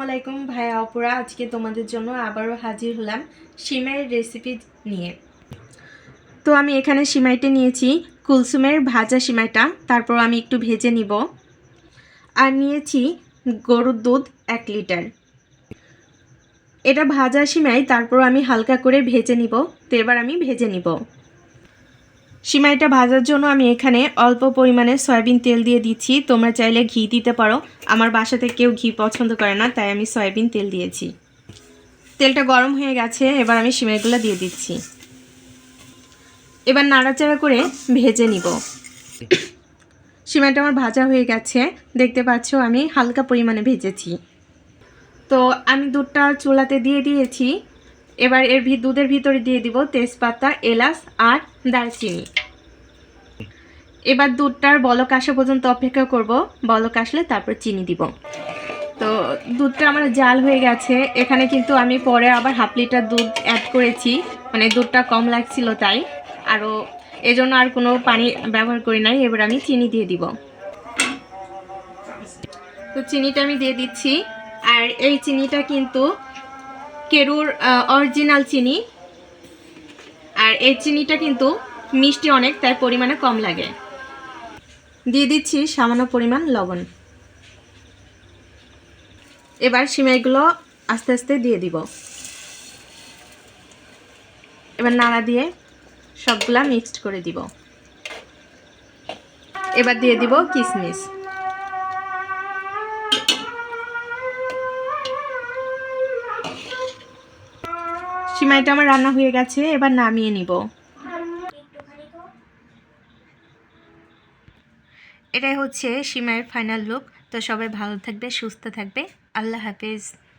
আলাইকুম ভাইয়া আপুরা, আজকে তোমাদের জন্য আবারও হাজির হলাম সিমাইয়ের রেসিপি নিয়ে। তো আমি এখানে সিমাইটা নিয়েছি কুলসুমের ভাজা সিমাইটা, তারপর আমি একটু ভেজে নিব। আর নিয়েছি গরুর দুধ 1 লিটার। এটা ভাজা সিমাই, তারপর আমি হালকা করে ভেজে নিব। তো এবার আমি ভেজে নিব। সিমাইটা ভাজার জন্য আমি এখানে অল্প পরিমাণে সয়াবিন তেল দিয়ে দিচ্ছি। তোমরা চাইলে ঘি দিতে পারো, আমার বাসাতে কেউ ঘি পছন্দ করে না, তাই আমি সয়াবিন তেল দিয়েছি। তেলটা গরম হয়ে গেছে, এবার আমি সিমাইগুলো দিয়ে দিচ্ছি। এবার নাড়াচাড়া করে ভেজে নিব। সিমাইটা আমার ভাজা হয়ে গেছে, দেখতে পাচ্ছ আমি হালকা পরিমাণে ভেজেছি। তো আমি দুধটা চুলাতে দিয়ে দিয়েছি। এবার দুধের ভিতরে দিয়ে দিব তেজপাতা, এলাচ আর দারচিনি। এবার দুধটার বলক আসা পর্যন্ত অপেক্ষা করব। বলক আসলে তারপর চিনি দিব। তো দুধটা আমার জাল হয়ে গেছে। এখানে কিন্তু আমি পরে আবার হাফ লিটার দুধ অ্যাড করেছি, মানে দুধটা কম লাগছিল তাই। আরও এজন্য আর কোনো পানি ব্যবহার করি নাই। এবার আমি চিনি দিয়ে দিব। তো চিনিটা আমি দিয়ে দিচ্ছি। আর এই চিনিটা কিন্তু কেরুর অরিজিনাল চিনি। আর এই চিনিটা কিন্তু মিষ্টি অনেক, তাই পরিমাণে কম লাগে। দিয়ে দিচ্ছি সামান্য পরিমাণ লবণ। এবার সিমাইগুলো আস্তে আস্তে দিয়ে দিব। এবার নাড়া দিয়ে সবগুলা মিক্সড করে দিব। এবার দিয়ে দিব কিশমিশ। সিমাইটা আমার রান্না হয়ে গেছে, এবার নামিয়ে নিব। এটাই হচ্ছে সিমাইয়ের ফাইনাল লুক। তো সবাই ভালো থাকবে, সুস্থ থাকবে। আল্লাহ হাফেজ।